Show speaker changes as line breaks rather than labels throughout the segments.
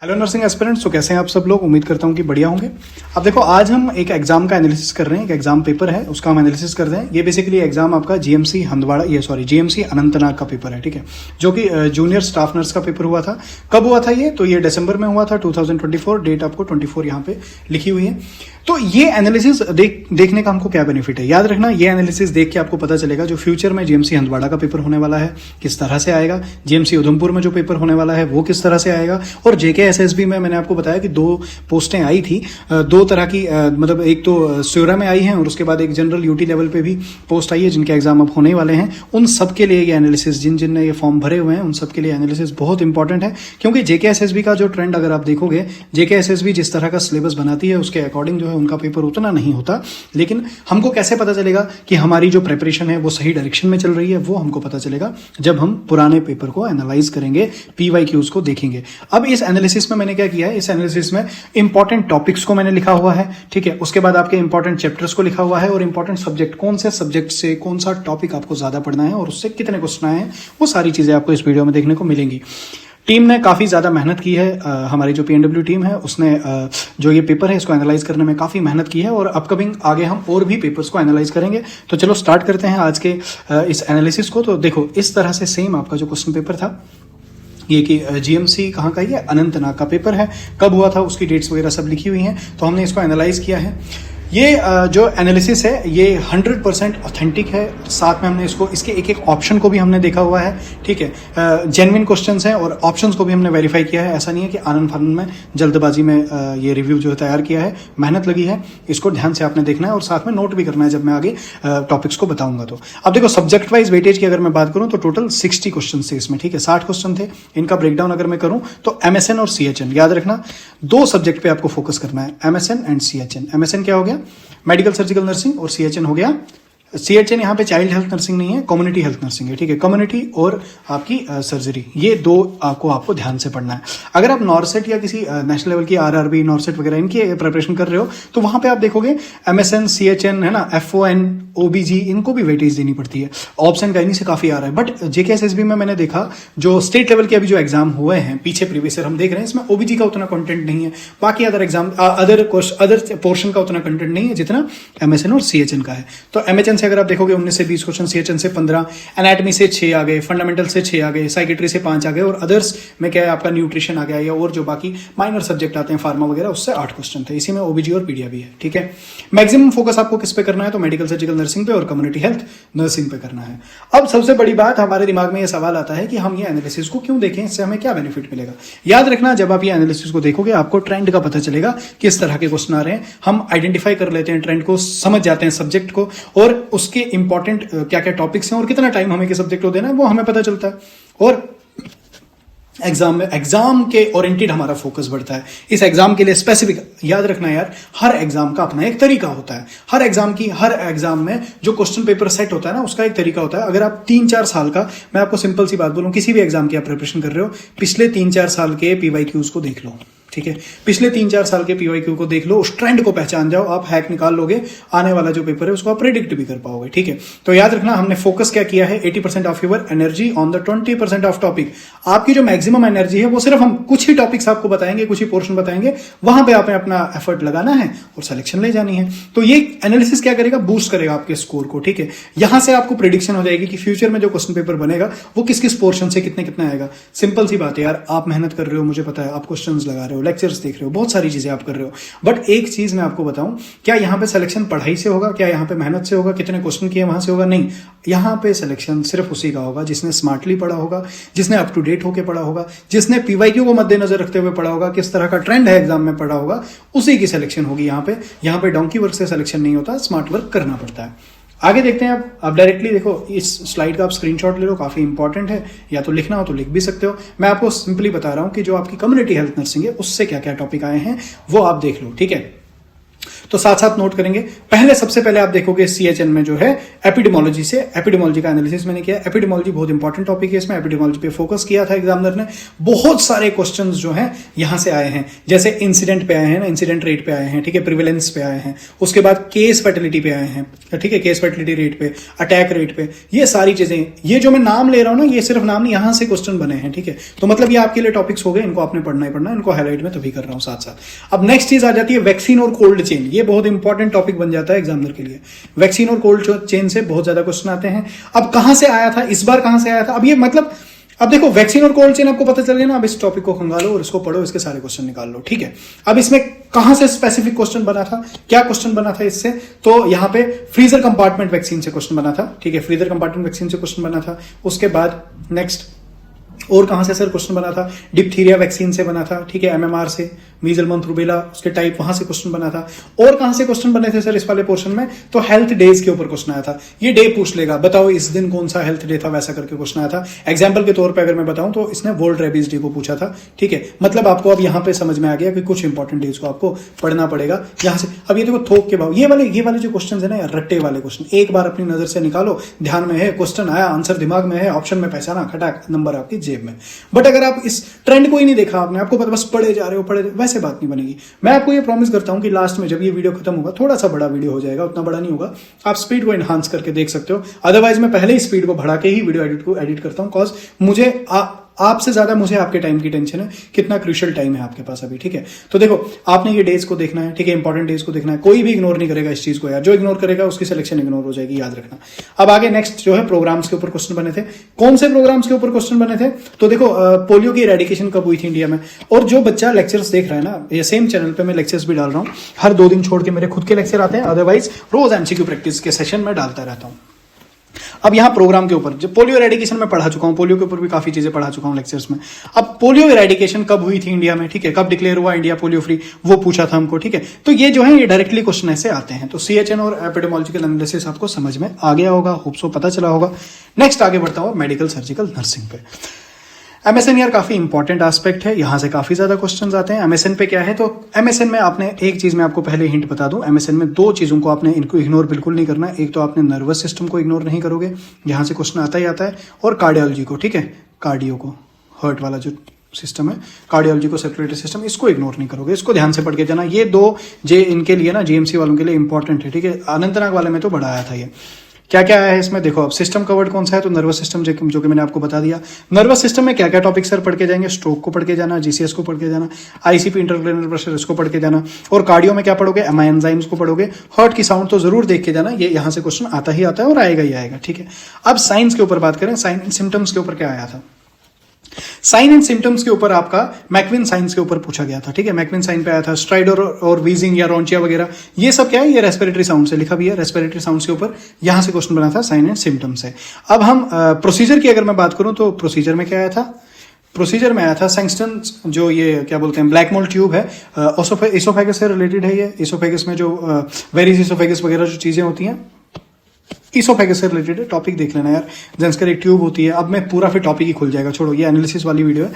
Hello nursing aspirants, तो कैसे हैं आप सब लोग। उम्मीद करता हूं कि बढ़िया होंगे। अब देखो, आज हम एक एग्जाम का एनालिसिस कर रहे हैं। एक एग्जाम पेपर है, उसका हम एनालिसिस कर रहे हैं। ये बेसिकली एग्जाम आपका जीएमसी जीएमसी अनंतनाग का पेपर है, ठीक है, जो कि जूनियर स्टाफ नर्स का पेपर हुआ था। कब हुआ था ये? तो ये दिसंबर में हुआ था 2024। डेट आपको 24 यहाँ पे लिखी हुई है। तो ये एनालिसिस देखने का हमको क्या बेनिफिट है, याद रखना। ये एनालिसिस देख के आपको पता चलेगा जो फ्यूचर में जीएमसी हंदवाड़ा का पेपर होने वाला है किस तरह से आएगा, जीएमसी उधमपुर में जो पेपर होने वाला है वो किस तरह से आएगा। और जेके एसएसबी में मैंने आपको बताया कि 2 पोस्टें आई थी, 2 तरह की, मतलब एक तो स्योरा में आई है और उसके बाद एक जनरल यूटी लेवल पे भी पोस्ट आई है, जिनके एग्जाम अब होने वाले हैं। उन सब के लिए ये एनालिसिस, जिन ने ये फॉर्म भरे हुए हैं उन सब के लिए एनालिसिस बहुत इंपॉर्टेंट है। क्योंकि जेके एसएसबी का जो ट्रेंड अगर आप देखोगे, जेके एसएसबी जिस तरह का सिलेबस बनाती है उसके अकॉर्डिंग जो है उनका पेपर उतना नहीं होता। लेकिन हमको कैसे पता चलेगा कि हमारी जो प्रिपरेशन है वो सही डायरेक्शन में चल रही है? वो हमको पता चलेगा जब हम पुराने पेपर को एनालाइज करेंगे, पीवाईक्यूज को देखेंगे। अब इस एनालिसिस में मैंने क्या किया है, इस एनालिसिस में इंपॉर्टेंट टॉपिक्स को मैंने लिखा हुआ है, ठीक है। उसके बाद आपके इंपॉर्टेंट चैप्टर्स को लिखा हुआ है और इंपॉर्टेंट सब्जेक्ट, कौन से सब्जेक्ट से कौन सा टॉपिक आपको ज्यादा पढ़ना है और उससे कितने क्वेश्चन आए हैं, वो सारी चीजें आपको इस वीडियो में देखने को मिलेंगी। टीम ने काफ़ी ज़्यादा मेहनत की है। हमारी जो पीएनडब्ल्यू टीम है उसने जो ये पेपर है इसको एनालाइज करने में काफ़ी मेहनत की है और अपकमिंग आगे हम और भी पेपर्स को एनालाइज करेंगे। तो चलो स्टार्ट करते हैं आज के इस एनालिसिस को। तो देखो, इस तरह से सेम आपका जो क्वेश्चन पेपर था, ये कि जीएमसी कहाँ का, ये अनंतनाग का पेपर है। कब हुआ था उसकी डेट्स वगैरह सब लिखी हुई हैं। तो हमने इसको एनालाइज किया है। ये जो एनालिसिस है ये 100% ऑथेंटिक है। साथ में हमने इसके एक एक ऑप्शन को भी हमने देखा हुआ है, ठीक है। जेन्युइन क्वेश्चंस हैं और ऑप्शंस को भी हमने वेरीफाई किया है। ऐसा नहीं है कि आनंद फानंद में, जल्दबाजी में ये रिव्यू जो है तैयार किया है। मेहनत लगी है, इसको ध्यान से आपने देखना है और साथ में नोट भी करना है जब मैं आगे टॉपिक्स को बताऊंगा। तो अब देखो, सब्जेक्ट वाइज वेटेज की अगर मैं बात करूं तो टोटल 60 क्वेश्चन थे इसमें, ठीक है। 60 क्वेश्चन थे। इनका ब्रेकडाउन अगर मैं करूं तो एमएसएन और सीएचएन, याद रखना 2 सब्जेक्ट पे आपको फोकस करना है, एमएसएन एंड सीएचएन। एमएसएन क्या हो गया? Medical surgical nursing. और सीएचएन हो गया, सीएचएन यहाँ पे चाइल्ड हेल्थ नर्सिंग नहीं है, कम्युनिटी हेल्थ नर्सिंग है, ठीक है। कम्युनिटी और आपकी सर्जरी, ये 2 आपको ध्यान से पढ़ना है। अगर आप नॉर्सेट या किसी नेशनल लेवल की आरआरबी, नॉर्सेट वगैरह इनकी प्रिपरेशन कर रहे हो तो वहां पे आप देखोगे एमएसएन, सीएचएन, है ना, एफओएन, ओबीजी, इनको भी वेटेज देनी पड़ती है। ऑप्शन का इन्हीं से काफी आ रहा है। बट जेकेएसएसबी में मैंने देखा जो स्टेट लेवल के अभी जो एग्जाम हुए हैं पीछे प्रीवियस ईयर हम देख रहे हैं, इसमें ओबीजी का उतना कंटेंट नहीं है। बाकी अदर एग्जाम, अदर पोर्शन का उतना कंटेंट नहीं है जितना एमएसएन और सीएचएन का है। तो एमएचएन से अगर आप देखोगे 19 से 20 क्वेश्चन, सीएचएन से 15, एनाटॉमी से 6 आ गए, फंडामेंटल से 6 आ गए, साइकेट्री से 5 आ गए और अदर्स में क्या है आपका न्यूट्रिशन आ गया, या और जो बाकी माइनर सब्जेक्ट आते हैं फार्मा वगैरह, उससे 8 क्वेश्चन थे। इसी में ओबीजी और पीडिया भी है, ठीक है। मैक्सिमम फोकस आपको किस पे करना है? तो मेडिकल सर्जिकल नर्सिंग पे और कम्युनिटी हेल्थ नर्सिंग पे करना है। अब सबसे बड़ी बात, हमारे दिमाग में यह सवाल आता है कि हम ये एनालिसिस को क्यों देखें, इससे हमें क्या बेनिफिट मिलेगा। याद रखना, जब आप ये एनालिसिस को देखोगे आपको ट्रेंड का पता चलेगा, किस तरह के क्वेश्चन आ रहे हैं। हम आइडेंटिफाई कर लेते हैं ट्रेंड को, समझ जाते हैं सब्जेक्ट को और उसके इंपॉर्टेंट क्या क्या टॉपिक्स हैं और कितना टाइम हमें किस सब्जेक्ट को देना है वो हमें पता चलता है। और एग्जाम के ओरिएंटेड हमारा फोकस बढ़ता है। इस एग्जाम के लिए स्पेसिफिक, याद रखना यार, हर एग्जाम का अपना एक तरीका होता है। हर एग्जाम में जो क्वेश्चन पेपर सेट होता है ना, उसका एक तरीका होता है। अगर आप 3-4 साल का, मैं आपको सिंपल सी बात बोलूं, किसी भी एग्जाम की आप प्रिपरेशन कर रहे हो, पिछले 3-4 साल के पीवाईक्यूज को देख लो, ठीक है। पिछले 3-4 साल के पीवाईक्यू को देख लो, उस ट्रेंड को पहचान जाओ, आप हैक निकाल लोगे, आने वाला जो पेपर है उसको आप प्रेडिक्ट भी कर पाओगे, ठीक है। तो याद रखना, हमने फोकस क्या किया है, 80% of your energy on the 20% of topic. आपकी जो मैक्सिमम एनर्जी है वो सिर्फ हम कुछ ही टॉपिक्स आपको बताएंगे, कुछ ही पोर्शन बताएंगे, वहां पे आपने अपना एफर्ट लगाना है और सिलेक्शन ले जानी है। तो ये एनालिसिस क्या करेगा, बूस्ट करेगा आपके स्कोर को, ठीक है। यहां से आपको प्रेडिक्शन हो जाएगी कि फ्यूचर में जो क्वेश्चन पेपर बनेगा वो किस किस पोर्शन से कितना आएगा। सिंपल सी बात है यार, आप मेहनत कर रहे हो, मुझे पता है, आप क्वेश्चन लगा रहे हो, लेक्चर्स देख रहे हो, बहुत सारी चीजें आप कर रहे हो। बट एक चीज मैं आपको बताऊं, क्या यहां पे सिलेक्शन पढ़ाई से होगा, क्या यहां पे मेहनत से होगा, कितने क्वेश्चन किए वहां से होगा? नहीं। यहां पे सिलेक्शन सिर्फ उसी का होगा जिसने स्मार्टली पढ़ा होगा, जिसने अप टू डेट होकर पढ़ा होगा, जिसने पीवाईक्यू को मद्देनजर रखते हुए पढ़ा होगा, किस तरह का ट्रेंड है एग्जाम में पढ़ा होगा, उसी की सिलेक्शन होगी। यहां पे डोंकी वर्क से सिलेक्शन नहीं होता, स्मार्ट वर्क करना पड़ता है। आगे देखते हैं। आप डायरेक्टली देखो, इस स्लाइड का आप स्क्रीनशॉट ले लो, काफी इंपॉर्टेंट है। या तो लिखना हो तो लिख भी सकते हो। मैं आपको सिंपली बता रहा हूं कि जो आपकी कम्युनिटी हेल्थ नर्सिंग है उससे क्या क्या टॉपिक आए हैं वो आप देख लो, ठीक है। तो साथ साथ नोट करेंगे। पहले सबसे पहले आप देखोगे CHN में जो है एपिडेमोलॉजी से, एपिडेमोलॉजी का एनालिसिस मैंने किया। एपिडेमोलॉजी बहुत इंपॉर्टेंट टॉपिक है, इसमें एपिडेमोलॉजी पे फोकस किया था एग्जामिनर ने। बहुत सारे क्वेश्चन जो है यहां से आए हैं, जैसे इंसिडेंट पे आए हैं ना, इंसिडेंट रेट पे आए हैं, ठीक है, प्रिवेलेंस पे आए हैं, उसके बाद केस फर्टिलिटी पे आए हैं, ठीक है, केस फर्टिलिटी रेट पे, अटैक रेट पे, ये सारी चीजें, ये जो मैं नाम ले रहा हूं ना, ये सिर्फ नाम नहीं, यहां से क्वेश्चन बने हैं, ठीक है। तो मतलब ये आपके लिए टॉपिक्स हो गए, इनको आपने पढ़ना ही पढ़ना, इनको हाईलाइट में तभी कर रहा हूं साथ साथ। अब नेक्स्ट चीज आ जाती है वैक्सीन और कोल्ड चेन। ये बहुत इंपॉर्टेंट टॉपिक बन जाता है एग्जामिनर के लिए। वैक्सीन और कोल्ड चेन से बहुत ज्यादा क्वेश्चन आते हैं। अब कहां से आया था इस बार, कहां से आया था, अब ये मतलब, अब देखो वैक्सीन और कोल्ड चेन आपको पता चल गया ना। अब इस टॉपिक को खंगालो और इसको पढ़ो, इसके सारे क्वेश्चन निकाल लो, ठीक है। अब इसमें कहां से स्पेसिफिक क्वेश्चन बना था, क्या क्वेश्चन बना था इससे, तो यहां पे फ्रीजर कंपार्टमेंट वैक्सीन से क्वेश्चन बना था, ठीक है, फ्रीजर कंपार्टमेंट वैक्सीन से क्वेश्चन बना था। उसके बाद नेक्स्ट और कहां से सर क्वेश्चन बना था, डिप्थीरिया वैक्सीन से बना था, ठीक है, MMR से, मीजल मंथ रूबेला उसके टाइप, वहां से क्वेश्चन बना था। और कहां से क्वेश्चन बने थे सर इस वाले पोर्शन में, तो हेल्थ डेज के ऊपर क्वेश्चन आया था। ये डे पूछ लेगा, बताओ इस दिन कौन सा हेल्थ डे था, वैसा करके क्वेश्चन आया था। एग्जाम्पल के तौर पर अगर मैं बताऊं तो इसने वर्ल्ड रेबीज डे को पूछा था, ठीक है। मतलब आपको अब यहां पे समझ में आ गया कि कुछ इंपॉर्टेंट डेज को आपको पढ़ना पड़ेगा यहां से। अब ये देखो थोक के भाव, ये वाले जो क्वेश्चन है ना, रट्टे वाले क्वेश्चन, एक बार अपनी नजर से निकालो, ध्यान में है, क्वेश्चन आया, आंसर दिमाग में है, ऑप्शन में पहचाना, खटाक, नंबर आपकी जेब में। बट अगर आप इस ट्रेंड को ही नहीं देखा आपने, आपको बस पढ़े जा रहे हो, वैसे बात नहीं बनेगी। मैं आपको ये प्रॉमिस करता हूं कि लास्ट में जब ये वीडियो खत्म होगा, थोड़ा सा बड़ा वीडियो हो जाएगा, उतना बड़ा नहीं होगा, आप स्पीड को एनहांस करके देख सकते हो। अदरवाइज मैं पहले ही स्पीड को बढ़ा के ही वीडियो एडिट करता हूं, कॉज मुझे आपसे ज्यादा मुझे आपके टाइम की टेंशन है, कितना क्रूशियल टाइम है आपके पास अभी, ठीक है। तो देखो आपने ये डेज को देखना है, ठीक है, इंपॉर्टेंट डेज को देखना है, कोई भी इग्नोर नहीं करेगा इस चीज को यार, जो इग्नोर करेगा उसकी सिलेक्शन इग्नोर हो जाएगी, याद रखना। अब आगे नेक्स्ट जो है प्रोग्राम्स के ऊपर क्वेश्चन बने थे। कौन से प्रोग्राम्स के ऊपर क्वेश्चन बने थे, तो देखो पोलियो की इरेडिकेशन कब हुई थी इंडिया में। और जो बच्चा लेक्चर्स देख रहा है ना, ये सेम चैनल पे मैं लेक्चर्स भी डाल रहा हूँ, हर 2 दिन छोड़ के मेरे खुद के लेक्चर आते हैं, अदरवाइज रोज MCQ प्रैक्टिस के सेशन में डालता रहता हूँ। अब यहां प्रोग्राम के ऊपर जो पोलियो इरेडिकेशन में पढ़ा चुका हूं, पोलियो के ऊपर भी काफी चीजें पढ़ा चुका हूं लेक्चर्स में। अब पोलियो इरेडिकेशन कब हुई थी इंडिया में, ठीक है, कब डिक्लेयर हुआ इंडिया पोलियो फ्री, वो पूछा था हमको, ठीक है। तो ये जो है ये डायरेक्टली क्वेश्चन ऐसे आते हैं। तो CHN और एपिडेमोलॉजिकल एनालिसिस आपको समझ में आ गया होगा, होप सो पता चला होगा। नेक्स्ट आगे बढ़ता हूं मेडिकल सर्जिकल नर्सिंग पे। MSN यार काफी इंपॉर्टेंट एस्पेक्ट है, यहां से काफी ज्यादा क्वेश्चंस आते हैं। MSN पे क्या है, तो MSN में आपने एक चीज मैं आपको पहले हिंट बता दूं, MSN में 2 चीजों को आपने इनको इग्नोर बिल्कुल नहीं करना। एक तो आपने नर्वस सिस्टम को इग्नोर नहीं करोगे, यहां से क्वेश्चन आता ही आता है, और कार्डियोलॉजी को, ठीक है, कार्डियो को, हार्ट वाला जो सिस्टम है, कार्डियोलॉजी को, सर्कुलेटरी सिस्टम, इसको इग्नोर नहीं करोगे, इसको ध्यान से पढ़ के जाना। ये 2 जे इनके लिए ना GMC वालों के लिए इंपॉर्टेंट है, ठीक है। अनंतनाग वाले में तो बड़ा आया था ये। क्या क्या आया है इसमें, देखो अब सिस्टम कवर्ड कौन सा है, तो नर्वस सिस्टम जो कि मैंने आपको बता दिया। नर्वस सिस्टम में क्या क्या टॉपिक सर पढ़ के जाएंगे, स्ट्रोक को पढ़ के जाना, GCS को पढ़ के जाना, ICP इंट्राक्रैनियल प्रेशर इसको पढ़ के जाना, और कार्डियो में क्या पढ़ोगे, एंजाइम्स को पढ़ोगे। हार्ट की साउंड तो जरूर देख के जाना, ये यहां से क्वेश्चन आता ही आता है और आएगा ही आएगा, ठीक है। अब साइंस के ऊपर बात करें, साइन एंड सिम्टम्स के ऊपर क्या आया था। साइन एंड सिम्टम्स के ऊपर आपका मैकविन साइंस के ऊपर पूछा गया था, ठीक है। मैकविन साइन पे आया था, स्ट्राइडर और वीजिंग या रोंचिया वगैरह, ये सब क्या है, ये रेस्पिरेटरी साउंड से लिखा भी है, रेस्पिरेटरी साउंड्स के ऊपर यहां से क्वेश्चन बना था साइन एंड सिम्टम्स से। अब हम प्रोसीजर की अगर मैं बात करूं तो प्रोसीजर में क्या आया था, प्रोसीजर में आया था सेंगस्टन, जो ये क्या बोलते हैं ब्लैक मोल्ड ट्यूब है, इसोफेगस से रिलेटेड है ये। इसोफेगस में जो वेरिस इसोफेगस वगैरह जो चीजें होती हैं, इसोफेगस से रिलेटेड टॉपिक देख लेना यार। जेंस्कर एक ट्यूब होती है, अब मैं पूरा फिर टॉपिक ही खुल जाएगा, छोड़ो, ये एनालिसिस वाली वीडियो है।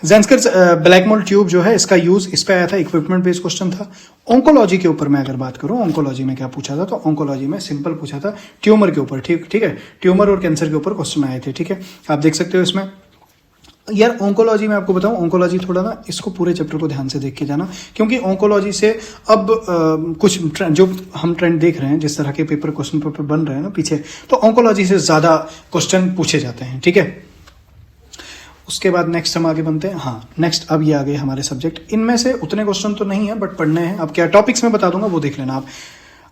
जेंस्कर ब्लैक मोल्ड ट्यूब जो है, इसका यूज इस पे आया था, इक्विपमेंट बेस्ड क्वेश्चन था। ऑन्कोलॉजी के ऊपर मैं अगर बात करूं, ऑन्कोलॉजी में क्या पूछा था, तो ऑन्कोलॉजी में सिंपल पूछा था ट्यूमर के ऊपर, ठीक है, ट्यूमर और कैंसर के ऊपर क्वेश्चन आए थे, ठीक है, आप देख सकते हो इसमें। यार ऑन्कोलॉजी में आपको बताऊं, ऑन्कोलॉजी थोड़ा ना इसको पूरे चैप्टर को ध्यान से देख के जाना, क्योंकि ऑन्कोलॉजी से अब कुछ जो हम ट्रेंड देख रहे हैं, जिस तरह के क्वेश्चन पेपर बन रहे हैं ना पीछे, तो ऑन्कोलॉजी से ज्यादा क्वेश्चन पूछे जाते हैं, ठीक है। उसके बाद नेक्स्ट हम आगे बनते हैं। हाँ, नेक्स्ट अब ये आ गए हमारे सब्जेक्ट, इनमें से उतने क्वेश्चन तो नहीं है बट पढ़ने हैं। अब क्या टॉपिक्स में बता दूंगा, वो देख लेना आप।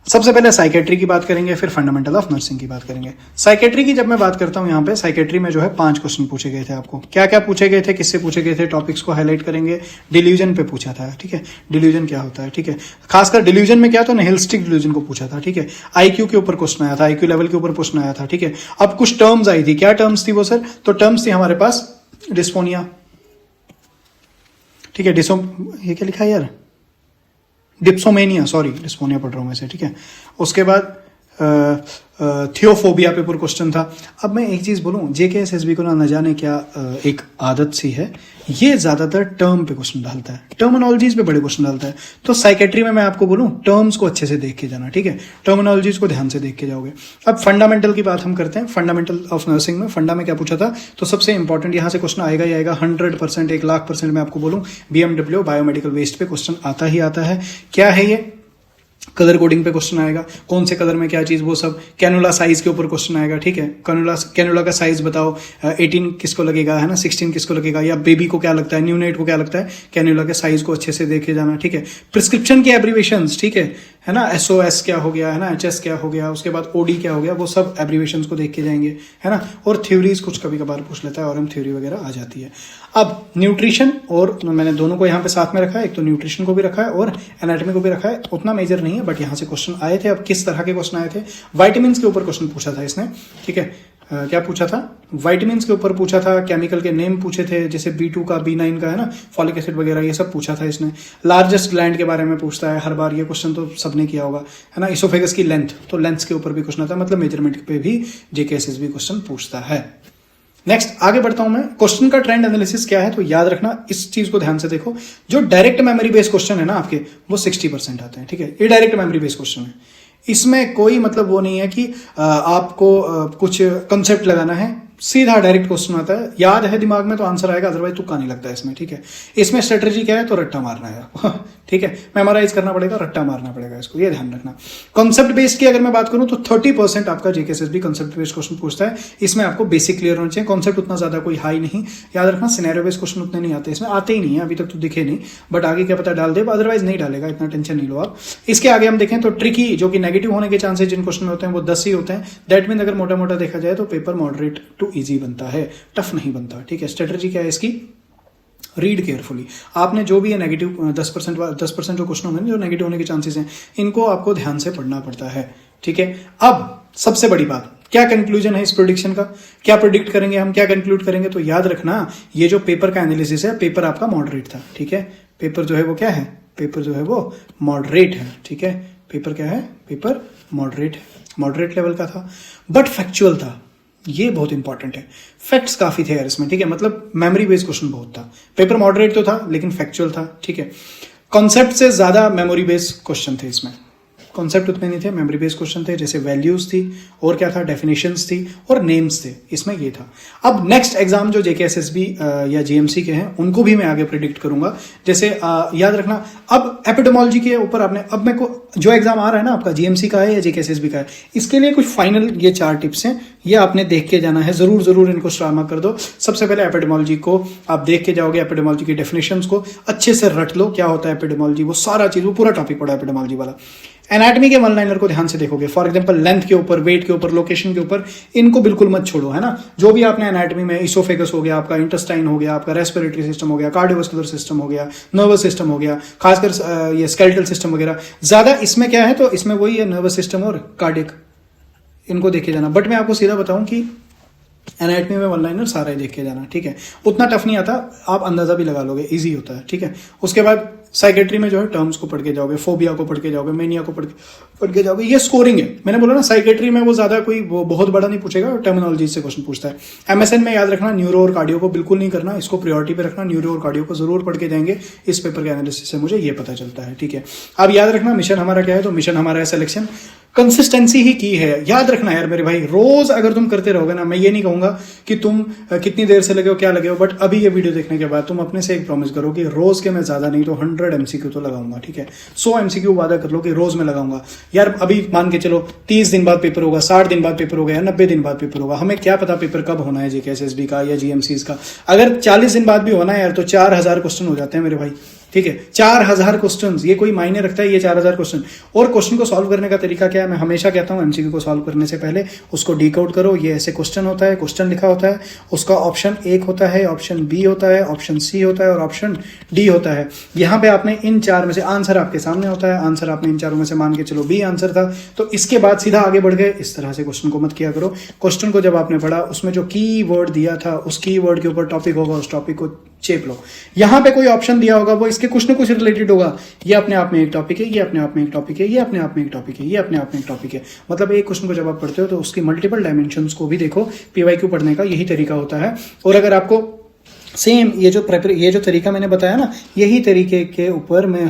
सबसे पहले साइकेट्री की बात करेंगे, फिर फंडामेंटल ऑफ नर्सिंग की बात करेंगे। साइकेट्री की जब मैं बात करता हूं यहाँ पे, साइकेट्री में जो है 5 क्वेश्चन पूछे गए थे आपको। क्या क्या पूछे गए थे, किससे पूछे गए थे, टॉपिक्स को हाईलाइट करेंगे। डिल्यूजन पे पूछा था, ठीक है, डिल्यूजन क्या होता है, ठीक है, खासकर डिल्यूजन में क्या था, हिलस्टिक डिल्यूजन को पूछा था, ठीक है। IQ के ऊपर क्वेश्चन आया था, IQ लेवल के ऊपर क्वेश्चन आया था, ठीक है। अब कुछ टर्म्स आई थी, क्या टर्म्स थी वो सर, तो टर्म्स थी हमारे पास डिस्पोनिया, ठीक है, ये क्या लिखा है यार, डिप्सोमेनिया, सॉरी डिस्पोनिया पढ़ रहा हूं मैं से, ठीक है। उसके बाद थियोफोबिया पे ऊपर क्वेश्चन था। अब मैं एक चीज़ बोलूँ, जेकेएसएसबी को ना न जाने क्या एक आदत सी है, ये ज़्यादातर टर्म पे क्वेश्चन डालता है, टर्मिनोलॉजीज पे बड़े क्वेश्चन डालता है। तो साइकेट्री में मैं आपको बोलूँ टर्म्स को अच्छे से देख के जाना, ठीक है, टर्मिनोलॉजीज को ध्यान से देख के जाओगे। अब फंडामेंटल की बात हम करते हैं। फंडामेंटल ऑफ नर्सिंग में फंडा में क्या पूछा था, तो सबसे इंपॉर्टेंट यहाँ से क्वेश्चन आएगा ही आएगा 100%, 1,00,000% मैं आपको बोलूँ बीएमडब्ल्यू बायोमेडिकल वेस्ट पे क्वेश्चन आता ही आता है। क्या है ये, कलर कोडिंग पे क्वेश्चन आएगा, कौन से कलर में क्या चीज़, वो सब। कैनुला साइज के ऊपर क्वेश्चन आएगा, ठीक है, कैनुला का साइज बताओ, 18 किसको लगेगा, है ना, 16 किसको लगेगा, या बेबी को क्या लगता है, न्यूनेट को क्या लगता है, कैनुला के साइज को अच्छे से देखे जाना, ठीक है। प्रिस्क्रिप्शन के एब्रीवेशंस, ठीक है ना, SOS क्या हो गया, है ना, HS क्या हो गया, उसके बाद OD क्या हो गया, वो सब एब्रीवेशंस को देख के जाएंगे, है ना। और थ्योरीज कुछ कभी कभार पूछ लेता है, और हम थ्योरी वगैरह आ जाती है। अब न्यूट्रिशन, और मैंने दोनों को यहाँ पे साथ में रखा है, एक तो न्यूट्रिशन को भी रखा है और एनाटॉमी को भी रखा है, उतना मेजर नहीं है, बट यहाँ से क्वेश्चन आए थे। अब किस तरह के क्वेश्चन आए थे, विटामिन्स के ऊपर क्वेश्चन पूछा था इसने, ठीक है। क्या पूछा था, विटामिन्स के ऊपर पूछा था, केमिकल के नेम पूछे थे, जैसे B2 का, B9 का, है ना, फॉलिक एसिड वगैरह, ये सब पूछा था इसने। लार्जेस्ट ग्लैंड के बारे में पूछता है हर बार, ये क्वेश्चन तो सबने किया होगा, है ना। इसोफेगस की लेंथ, तो लेंथ के ऊपर भी क्वेश्चन आता है, मतलब मेजरमेंट पे भी जेकेएसएसबी क्वेश्चन पूछता है। नेक्स्ट आगे बढ़ता हूं मैं, क्वेश्चन का ट्रेंड एनालिसिस क्या है, तो याद रखना इस चीज को ध्यान से देखो, जो डायरेक्ट मेमोरी बेस्ड क्वेश्चन है ना आपके, वो 60% आते हैं, ठीक है। ये डायरेक्ट मेमोरी बेस्ड क्वेश्चन है, इसमें कोई मतलब वो नहीं है कि आपको कुछ कंसेप्ट लगाना है, सीधा डायरेक्ट क्वेश्चन आता है, याद है दिमाग में तो आंसर आएगा, अदरवाइज तुक्का नहीं लगता है इसमें, ठीक है। इसमें स्ट्रेटजी क्या है, तो रट्टा मारना है ठीक है, मेमोराइज करना पड़ेगा, रट्टा मारना पड़ेगा, इसको ये ध्यान रखना। कॉन्सेप्ट बेस्ड की अगर मैं बात करूं तो 30% आपका जेकेएसएसबी कॉन्सेप्ट बेस्ड क्वेश्चन पूछता है, इसमें आपको बेसिक क्लियर होना चाहिए, कॉन्सेप्ट उतना ज्यादा कोई हाई नहीं। याद रखना सिनेरियो बेस्ड क्वेश्चन उतने नहीं आते, इसमें आते ही नहीं है, अभी तक तो दिखे नहीं, बट आगे क्या पता डाल दे, अदरवाइज नहीं डालेगा, इतना टेंशन नहीं लो आप। इसके आगे हम देखें तो ट्रिकी, जो कि नेगेटिव होने के चांसेस जिन क्वेश्चन में होते हैं वो 10 ही होते हैं। दैट मीन अगर मोटा मोटा देखा जाए तो पेपर मॉडरेट टू ईजी बनता है, टफ नहीं बनता, ठीक है। स्ट्रेटजी क्या है इसकी, रीड केयरफुली। आपने जो भी है नेगेटिव 10% जो क्वेश्चन होंगे जो नेगेटिव होने के चांसेस हैं, इनको आपको ध्यान से पढ़ना पड़ता है, ठीक है। अब सबसे बड़ी बात, क्या कंक्लूजन है इस प्रेडिक्शन का, क्या प्रेडिक्ट करेंगे हम, क्या कंक्लूड करेंगे, तो याद रखना ये जो पेपर का एनालिसिस है, पेपर आपका मॉडरेट था, ठीक है। पेपर जो है वो क्या है, पेपर जो है वो मॉडरेट है, ठीक है। पेपर क्या है, पेपर मॉडरेट है, मॉडरेट लेवल का था, बट फैक्चुअल था, ये बहुत इंपॉर्टेंट है। फैक्ट्स काफी थे यार इसमें, ठीक है, मतलब मेमोरी बेस्ड क्वेश्चन बहुत था। पेपर मॉडरेट तो था लेकिन फैक्चुअल था, ठीक है। कॉन्सेप्ट से ज्यादा मेमोरी बेस्ड क्वेश्चन थे इसमें, कॉन्सेप्ट उतने नहीं थे, मेमोरी बेस्ड क्वेश्चन थे, जैसे वैल्यूज थी और क्या था, डेफिनेशंस थी और नेम्स थे, इसमें ये था। अब नेक्स्ट एग्जाम जो जेकेएसएसबी या जीएमसी के हैं उनको भी मैं आगे प्रिडिक्ट करूंगा, जैसे याद रखना। अब एपिडेमोलॉजी के ऊपर आपने, अब मेरे को जो एग्जाम आ रहा है ना आपका, जीएमसी का है या जेकेएसएसबी का है, इसके लिए कुछ फाइनल ये 4 टिप्स हैं, ये आपने देख के जाना है, जरूर इनको स्टार कर दो। सबसे पहले एपिडेमोलॉजी को आप देख के जाओगे, एपिडेमोलॉजी की डेफिनेशंस को अच्छे से रट लो, क्या होता है एपिडेमोलॉजी, वो सारा चीज, वो पूरा टॉपिक पड़ा एपिडेमोलॉजी वाला। एनाटॉमी के वन लाइनर को ध्यान से देखोगे, फॉर एग्जांपल लेंथ के ऊपर, वेट के ऊपर, लोकेशन के ऊपर, इनको बिल्कुल मत छोड़ो, है ना। जो भी आपने एनाटॉमी में, इसोफेगस हो गया आपका, इंटेस्टाइन हो गया आपका, रेस्पिरेटरी सिस्टम हो गया, कार्डियोवास्कुलर सिस्टम हो गया, नर्वस सिस्टम हो गया, खासकर ये स्केलेटल सिस्टम वगैरह, ज्यादा इसमें क्या है, तो इसमें वही है नर्वस सिस्टम और कार्डियक, इनको देखे जाना। बट मैं आपको सीधा बताऊं कि एनाटॉमी में वन लाइनर सारा ही देख के जाना, ठीक है, उतना टफ नहीं आता, आप अंदाजा भी लगा लोगे, इजी होता है, ठीक है। उसके बाद साइकेट्री में जो है टर्म्स को पढ़ के जाओगे, फोबिया को पढ़ के जाओगे, मेनिया को पढ़ के जाओगे, ये स्कोरिंग है। मैंने बोला ना साइकेट्री में वो ज्यादा कोई वो बहुत बड़ा नहीं पूछेगा, टर्मिनोलॉजी से क्वेश्चन पूछता है। एमएसएन में याद रखना न्यूरो और कार्डियो को बिल्कुल नहीं करना, इसको प्रायोरिटी पे रखना, न्यूरो और कार्डियो को जरूर पढ़ के जाएंगे, इस पेपर के एनालिसिस से मुझे ये पता चलता है, ठीक है। अब याद रखना मिशन हमारा क्या है, तो मिशन हमारा है सिलेक्शन, कंसिस्टेंसी ही की है। याद रखना यार मेरे भाई, रोज अगर तुम करते रहोगे ना, मैं ये नहीं कहूंगा कि तुम कितनी देर से लगे हो, क्या लगे हो, बट अभी ये वीडियो देखने के बाद तुम अपने से एक प्रॉमिस करो कि रोज के मैं ज्यादा नहीं तो 100 MCQ तो लगाऊंगा, ठीक है। 100 MCQ वादा कर लो कि रोज में लगाऊंगा यार। अभी मान के चलो 30 दिन बाद पेपर होगा, 60 दिन बाद पेपर होगा या 90 दिन बाद पेपर होगा, हमें क्या पता पेपर कब होना है जेकेएसएसबी का या जीएमसीज का। अगर 40 दिन बाद भी होना है यार, तो 4000 क्वेश्चन हो जाते हैं मेरे भाई, ठीक है। 4000 क्वेश्चन, ये कोई मायने रखता है ये 4000 क्वेश्चन। और क्वेश्चन को सॉल्व करने का तरीका क्या है, मैं हमेशा कहता हूं एमसीक्यू को सॉल्व करने से पहले उसको डिकोड करो। ये ऐसे क्वेश्चन होता है, क्वेश्चन लिखा होता है, उसका ऑप्शन 1 होता है, ऑप्शन बी होता है, ऑप्शन सी होता है और ऑप्शन डी होता है। यहां पे आपने इन 4 में से आंसर आपके सामने होता है, आंसर आपने इन 4 में से मान के चलो बी आंसर था, तो इसके बाद सीधा आगे बढ़ गए। इस तरह से क्वेश्चन को मत किया करो। क्वेश्चन को जब आपने पढ़ा उसमें जो की वर्ड दिया था, उस की वर्ड के ऊपर टॉपिक होगा, उस टॉपिक को चेप लो। यहां पे कोई ऑप्शन दिया होगा वो इसके कुछ ना कुछ रिलेटेड होगा। ये अपने आप में एक टॉपिक है, ये अपने आप में एक टॉपिक है, ये अपने आप में एक टॉपिक है, ये अपने आप में एक टॉपिक है। मतलब एक क्वेश्चन को जब आप पढ़ते हो तो उसकी मल्टीपल डायमेंशंस को भी देखो। पीवाईक्यू पढ़ने का यही तरीका होता है। और अगर आपको सेम ये जो तरीका मैंने बताया ना, यही तरीके के ऊपर मैं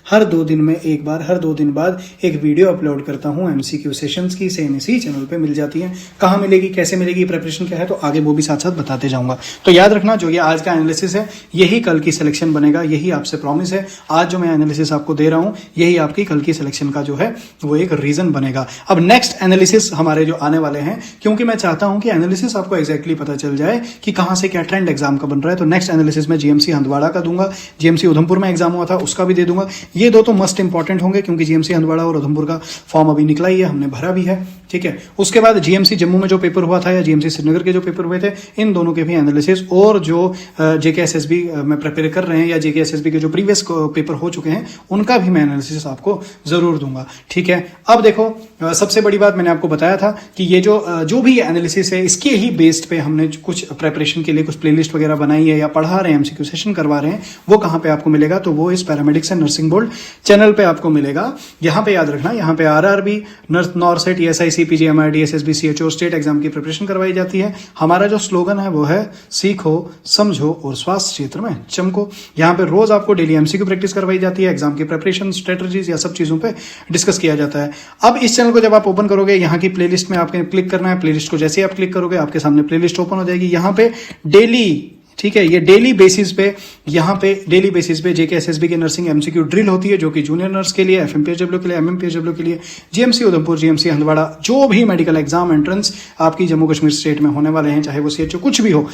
हर 2 दिन में एक बार, हर 2 दिन बाद एक वीडियो अपलोड करता हूँ एमसीक्यू सेशंस की। सेम इसी चैनल पे मिल जाती है। कहाँ मिलेगी, कैसे मिलेगी, प्रिपरेशन क्या है, तो आगे वो भी साथ साथ बताते जाऊंगा। तो याद रखना, जो ये आज का एनालिसिस है यही कल की सिलेक्शन बनेगा। यही आपसे प्रॉमिस है। आज जो मैं एनालिसिस आपको दे रहा हूँ यही आपकी कल की सिलेक्शन का जो है वो एक रीजन बनेगा। अब नेक्स्ट एनालिसिस हमारे जो आने वाले हैं, क्योंकि मैं चाहता हूं कि एनालिसिस आपको एग्जैक्टली पता चल जाए कि कहां से क्या ट्रेंड एग्जाम का बन रहा है, तो नेक्स्ट एनालिसिस में जीएमसी हंदवाड़ा का दूंगा। जीएमसी उधमपुर में एग्जाम हुआ था उसका भी दे दूंगा। ये 2 तो मस्ट इंपॉर्टेंट होंगे, क्योंकि जीएमसी हंदवाड़ा और उधमपुर का फॉर्म अभी निकला ही है, हमने भरा भी है। ठीक है, उसके बाद जीएमसी जम्मू में जो पेपर हुआ था या जीएमसी श्रीनगर के जो पेपर हुए थे, इन दोनों के भी एनालिसिस, और जो जेकेएसएसबी में प्रिपेयर कर रहे हैं या जेकेएसएसबी के जो प्रीवियस पेपर हो चुके हैं उनका भी मैं एनालिसिस आपको जरूर दूंगा। ठीक है, अब देखो सबसे बड़ी बात मैंने आपको बताया था कि ये जो भी एनालिसिस है इसके ही बेस्ड पे हमने कुछ प्रेपरेशन के लिए कुछ प्लेलिस्ट वगैरह बनाई है या पढ़ा रहे हैं, एमसीक्यू सेशन करवा रहे हैं। वो कहां पे आपको मिलेगा, तो वो इस paramedics and nursing board channel पे आपको मिलेगा। यहां पे याद रखना, यहां पे RRB, NORCET, ESIC, PGMRD, SSB, CHO state exam की प्रिपरेशन करवाई जाती है। हमारा जो स्लोगन है वो है सीखो, समझो और स्वास्थ्य क्षेत्र में चमको। यहां पे रोज आपको डेली एमसीक्यू प्रैक्टिस करवाई जाती है। एग्जाम की प्रिपरेशन स्ट्रेटजीज या सब चीजों पे डिस्कस किया जाता है। अब इस चैनल को जब आप ओपन करोगे, यहाँ की प्लेलिस्ट में आपने क्लिक करना है। प्लेलिस्ट को जैसे ही आप क्लिक करोगे आपके सामने प्लेलिस्ट ओपन हो जाएगी। यहाँ पे डेली, ठीक है, ये डेली बेसिस पे, यहाँ पे डेली बेसिस पे जेकेएसएसबी के नर्सिंग एमसीक्यू ड्रिल होती है, जो कि जूनियर नर्स के लिए, एफएमपीएचडब्ल्यू के लिए, एमएमपीएचडब्ल्यू के लिए, जीएमसी उधमपुर, जीएमसी हंदवाड़ा, जो भी मेडिकल एग्जाम एंट्रेंस आपकी जम्मू कश्मीर स्टेट में होने वाले हैं, चाहे वो सीएचओ कुछ भी हो,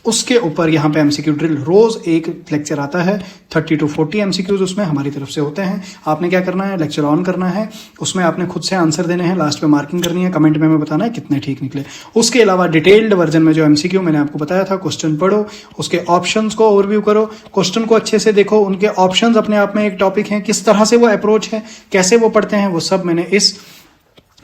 उसके ऊपर यहाँ पे एमसीक्यू ड्रिल रोज एक लेक्चर आता है। 30 to 40 एमसीक्यूज उसमें हमारी तरफ से होते हैं। आपने क्या करना है, लेक्चर ऑन करना है, उसमें आपने खुद से आंसर देने हैं, लास्ट पे मार्किंग करनी है, कमेंट में हमें बताना है कितने ठीक निकले। उसके अलावा डिटेल्ड वर्जन में जो एमसीक्यू मैंने आपको बताया था, क्वेश्चन पढ़ो, उसके ऑप्शंस को ओवरव्यू करो, क्वेश्चन को अच्छे से देखो, उनके ऑप्शंस अपने आप में एक टॉपिक है, किस तरह से वो अप्रोच है, कैसे वो पढ़ते हैं, वो सब मैंने इस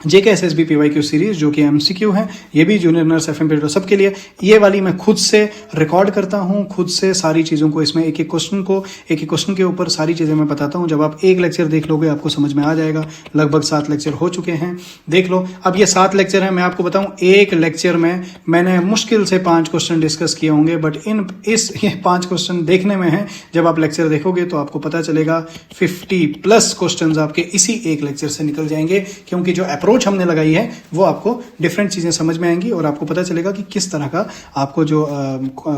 जेकेएसएसबी पीवाईक्यू सीरीज, जो कि एमसीक्यू है, ये भी जूनियर नर्स, एफएमपीएचडब्ल्यू सबके लिए, ये वाली मैं खुद से रिकॉर्ड करता हूं, खुद से सारी चीजों को, इसमें एक एक क्वेश्चन के ऊपर सारी चीजें मैं बताता हूं। जब आप एक लेक्चर देख लोगे आपको समझ में आ जाएगा। लगभग 7 लेक्चर हो चुके हैं, देख लो। अब ये 7 लेक्चर है। मैं आपको बताऊं, एक लेक्चर में मैंने मुश्किल से 5 क्वेश्चन डिस्कस किए होंगे, बट ये 5 क्वेश्चन देखने में है। जब आप लेक्चर देखोगे तो आपको पता चलेगा 50+ क्वेश्चन आपके इसी एक लेक्चर से निकल जाएंगे, क्योंकि जो अप्रोच हमने लगाई है वो आपको डिफरेंट चीजें समझ में आएंगी और आपको पता चलेगा कि किस तरह का आपको जो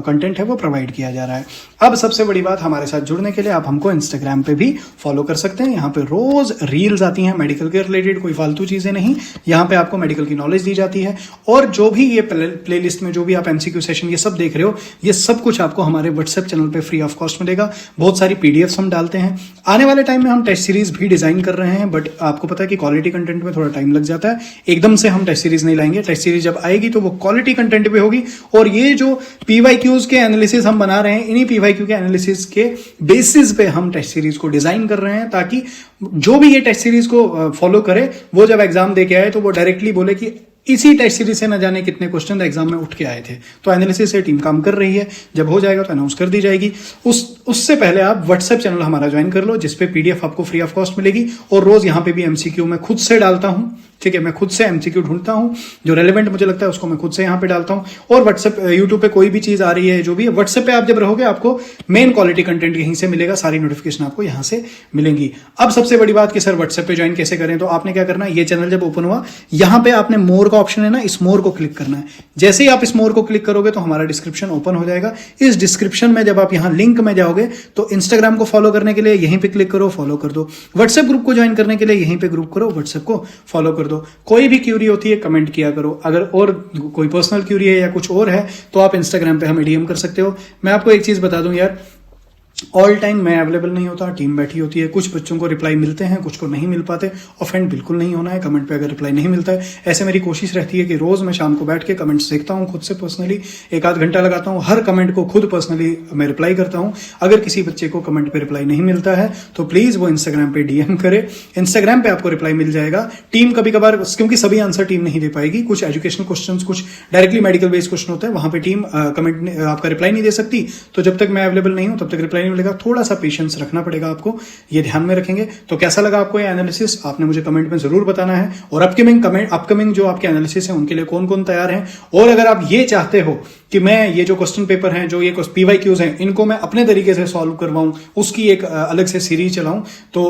कंटेंट है वो प्रोवाइड किया जा रहा है। अब सबसे बड़ी बात, हमारे साथ जुड़ने के लिए आप हमको इंस्टाग्राम पे भी फॉलो कर सकते हैं। यहाँ पे रोज रील्स आती हैं मेडिकल के रिलेटेड, कोई फालतू चीजें नहीं। यहाँ पे आपको मेडिकल की नॉलेज दी जाती है, और जो भी ये प्लेलिस्ट में जो भी आप एमसीक्यू सेशन ये सब देख रहे हो, ये सब कुछ आपको हमारे व्हाट्सएप चैनल पे फ्री ऑफ कॉस्ट मिलेगा। बहुत सारी पीडीएफ्स हम डालते हैं। आने वाले टाइम में हम टेस्ट सीरीज भी डिजाइन कर रहे हैं, बट आपको पता है कि क्वालिटी कंटेंट में थोड़ा टाइम लग जाता है। एकदम से हम टेस्ट सीरीज नहीं लाएंगे। टेस्ट सीरीज जब आएगी तो वो क्वालिटी कंटेंट पे होगी, और ये जो पीवाईक्यूज के एनालिसिस हम बना रहे हैं, इन्हीं पीवाईक्यू के एनालिसिस के बेसिस पे हम टेस्ट सीरीज को डिजाइन कर रहे हैं, ताकि जो भी ये टेस्ट सीरीज को फॉलो करे, वो जब एग्जाम दे के आए तो वो डायरेक्टली बोले कि इसी टेस्ट सीरीज से न जाने कितने क्वेश्चन एग्जाम में उठ के आए थे। तो एनालिसिस से टीम काम कर रही है, जब हो जाएगा तो अनाउंस कर दी जाएगी। उससे पहले आप व्हाट्सएप चैनल हमारा ज्वाइन कर लो, जिसपे पीडीएफ आपको फ्री ऑफ कॉस्ट मिलेगी, और रोज यहाँ पे भी एमसीक्यू मैं खुद से डालता हूं। ठीक है, मैं खुद से एमसीक्यू ढूंढता हूं, जो रेलेवेंट मुझे लगता है उसको मैं खुद से यहाँ पे डालता हूं। और व्हाट्सएप, यूट्यूब पे कोई भी चीज आ रही है, जो भी है, व्हाट्सएप पे आप जब रहोगे आपको मेन क्वालिटी कंटेंट यहीं से मिलेगा, सारी नोटिफिकेशन आपको यहाँ से मिलेंगी। अब सबसे बड़ी बात कि सर व्हाट्सएप पे ज्वाइन कैसे करें, तो आपने क्या करना है, ये चैनल जब ओपन हुआ, यहाँ पे आपने मोर का ऑप्शन है ना, इस मोर को क्लिक करना है। जैसे ही आप इस मोर को क्लिक करोगे तो हमारा डिस्क्रिप्शन ओपन हो जाएगा। इस डिस्क्रिप्शन में जब आप यहाँ लिंक में जाओगे तो इंस्टाग्राम को फॉलो करने के लिए यहीं पे क्लिक करो, फॉलो कर दो। व्हाट्सएप ग्रुप को ज्वाइन करने के लिए यहीं पे ग्रुप करो, व्हाट्सएप को फॉलो कर दो। कोई भी क्यूरी होती है कमेंट किया करो। अगर और कोई पर्सनल क्यूरी है या कुछ और है तो आप इंस्टाग्राम पे हमें डीएम कर सकते हो। मैं आपको एक चीज बता दूं यार, ऑल टाइम मैं अवेलेबल नहीं होता, टीम बैठी होती है। कुछ बच्चों को रिप्लाई मिलते हैं, कुछ को नहीं मिल पाते। ऑफेंड बिल्कुल नहीं होना है कमेंट पे अगर रिप्लाई नहीं मिलता है। ऐसे मेरी कोशिश रहती है कि रोज मैं शाम को बैठ के कमेंट्स देखता हूँ खुद से पर्सनली, 1 आध घंटा लगाता हूँ, हर कमेंट को खुद पर्सनली मैं रिप्लाई करता हूँ। अगर किसी बच्चे को कमेंट पे रिप्लाई नहीं मिलता है तो प्लीज वो इंस्टाग्राम पे डीएम करे, इंस्टाग्राम पे आपको रिप्लाई मिल जाएगा। टीम कभी कभार, क्योंकि सभी आंसर टीम नहीं दे पाएगी, कुछ एजुकेशनल क्वेश्चन, कुछ डायरेक्टली मेडिकल बेस्ड क्वेश्चन होते हैं, वहां पे टीम कमेंट आपका रिप्लाई नहीं दे सकती। तो जब तक मैं अवेलेबल नहीं हूं तब तक रिप्लाई नहीं मिलेगा। थोड़ा सा पेशेंस रखना पड़ेगा आपको, ये ध्यान में रखेंगे। तो कैसा लगा आपको ये एनालिसिस, आपने मुझे कमेंट में जरूर बताना है। और अपकमिंग जो आपके एनालिसिस है उनके लिए कौन कौन तैयार है। और अगर आप ये चाहते हो कि मैं ये जो क्वेश्चन पेपर हैं, जो ये PYQs हैं, इनको मैं अपने तरीके से सॉल्व करवाऊं, उसकी एक अलग से सीरीज चलाऊं, तो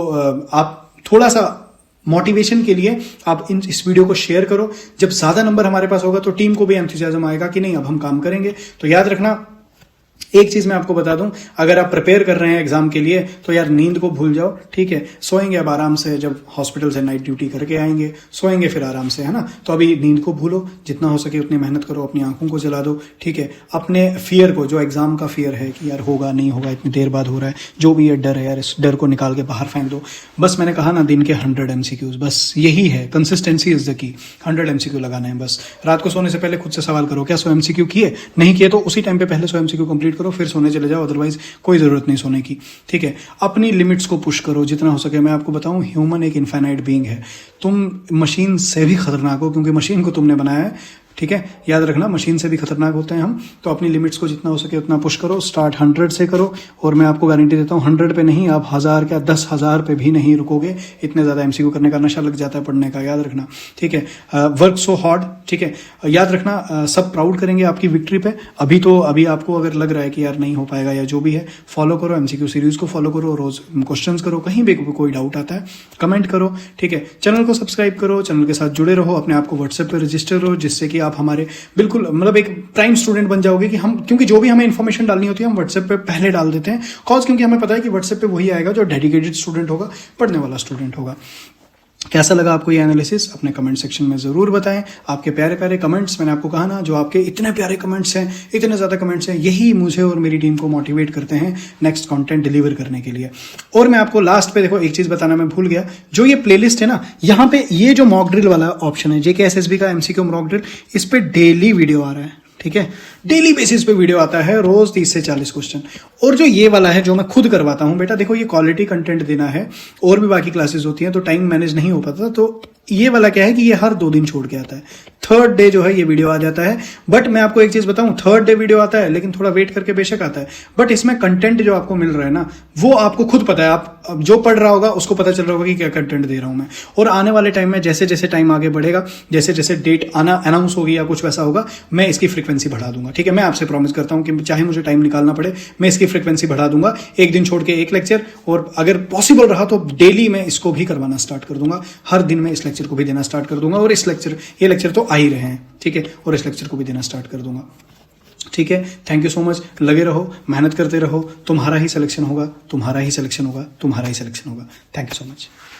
आप थोड़ा सा मोटिवेशन के लिए आप इस वीडियो को शेयर करो। जब ज्यादा नंबर हमारे पास होगा तो टीम को भी एंथुसियाज्म आएगा कि नहीं अब हम काम करेंगे। तो याद रखना, एक चीज मैं आपको बता दूं, अगर आप प्रिपेयर कर रहे हैं एग्जाम के लिए तो यार नींद को भूल जाओ, ठीक है। सोएंगे अब आराम से, जब हॉस्पिटल से नाइट ड्यूटी करके आएंगे सोएंगे फिर आराम से, है ना। तो अभी नींद को भूलो, जितना हो सके उतनी मेहनत करो, अपनी आंखों को जला दो, ठीक है। अपने फियर को, जो एग्जाम का फियर है कि यार होगा नहीं होगा, इतनी देर बाद हो रहा है, जो भी ये डर है यार, इस डर को निकाल के बाहर फेंक दो। बस मैंने कहा ना, दिन के 100 MCQs, बस यही है, consistency is the key. 100 MCQ लगाना है बस। रात को सोने से पहले खुद से सवाल करो, क्या 100 MCQ किए? नहीं किए तो उसी टाइम पे पहले 100 MCQ कंप्लीट करो, फिर सोने चले जाओ, अदरवाइज कोई जरूरत नहीं सोने की, ठीक है। अपनी लिमिट्स को पुश करो जितना हो सके। मैं आपको बताऊं, ह्यूमन एक इनफाइनाइट बीइंग है। तुम मशीन से भी खतरनाक हो, क्योंकि मशीन को तुमने बनाया है, ठीक है। याद रखना, मशीन से भी खतरनाक होते हैं हम। तो अपनी लिमिट्स को जितना हो सके उतना पुश करो। स्टार्ट 100 से करो, और मैं आपको गारंटी देता हूँ 100 पे नहीं, आप 1000 क्या 10,000 पे भी नहीं रुकोगे। इतने ज्यादा MCQ करने का नशा लग जाता है पढ़ने का, याद रखना, ठीक है। वर्क सो हार्ड, ठीक है। याद रखना, सब प्राउड करेंगे आपकी विक्ट्री पे। अभी आपको अगर लग रहा है कि यार नहीं हो पाएगा या जो भी है, फॉलो करो MCQ सीरीज को, फॉलो करो, रोज क्वेश्चंस करो। कहीं भी कोई डाउट आता है कमेंट करो, ठीक है। चैनल को सब्सक्राइब करो, चैनल के साथ जुड़े रहो, अपने आप को व्हाट्सएप पर रजिस्टर करो, जिससे कि आप हमारे बिल्कुल मतलब एक प्राइम स्टूडेंट बन जाओगे। कि हम, क्योंकि जो भी हमें इन्फॉर्मेशन डालनी होती है हम व्हाट्सएप पे पहले डाल देते हैं, क्योंकि हमें पता है कि व्हाट्सएप पे वही आएगा जो डेडिकेटेड स्टूडेंट होगा, पढ़ने वाला स्टूडेंट होगा। कैसा लगा आपको ये एनालिसिस, अपने कमेंट सेक्शन में जरूर बताएं। आपके प्यारे प्यारे कमेंट्स, मैंने आपको कहा ना, जो आपके इतने प्यारे कमेंट्स हैं, इतने ज्यादा कमेंट्स हैं, यही मुझे और मेरी टीम को मोटिवेट करते हैं नेक्स्ट कंटेंट डिलीवर करने के लिए। और मैं आपको लास्ट पे देखो एक चीज बताना मैं भूल गया, जो ये प्लेलिस्ट है ना, यहाँ पे ये जो मॉक ड्रिल वाला ऑप्शन है, JKSSB का MCQ मॉक ड्रिल, इस पे डेली वीडियो आ रहा है, ठीक है। डेली बेसिस पे वीडियो आता है, रोज 30 से 40 क्वेश्चन। और जो ये वाला है जो मैं खुद करवाता हूं, बेटा देखो ये क्वालिटी कंटेंट देना है, और भी बाकी क्लासेस होती हैं तो टाइम मैनेज नहीं हो पाता। तो ये वाला क्या है कि ये हर 2 दिन छोड़ के आता है। 3rd डे जो है ये वीडियो आ जाता है। बट मैं आपको एक चीज बताऊं, 3rd डे वीडियो आता है, लेकिन थोड़ा वेट करके बेशक आता है, बट इसमें कंटेंट जो आपको मिल रहा है ना, वो आपको खुद पता है। आप जो पढ़ रहा होगा उसको पता चल रहा होगा कि क्या कंटेंट दे रहा हूं मैं। और आने वाले टाइम में जैसे जैसे टाइम आगे बढ़ेगा, जैसे जैसे डेट अनाउंस होगी या कुछ वैसा होगा, मैं इसकी फ्रीक्वेंसी बढ़ा दूंगा, ठीक है। मैं आपसे प्रॉमिस करता हूं कि चाहे मुझे टाइम निकालना पड़े, मैं इसकी फ्रीक्वेंसी बढ़ा दूंगा। एक दिन छोड़ के एक लेक्चर, और अगर पॉसिबल रहा तो डेली मैं इसको भी करवाना स्टार्ट कर दूंगा। हर दिन मैं इस लेक्चर को भी देना स्टार्ट कर दूंगा। और ये लेक्चर तो आ ही रहे हैं, ठीक है, और इस लेक्चर को भी देना स्टार्ट कर दूंगा, ठीक है। Thank you so much. लगे रहो, मेहनत करते रहो, तुम्हारा ही सिलेक्शन होगा, तुम्हारा ही सिलेक्शन होगा, तुम्हारा ही सिलेक्शन होगा। Thank you so much.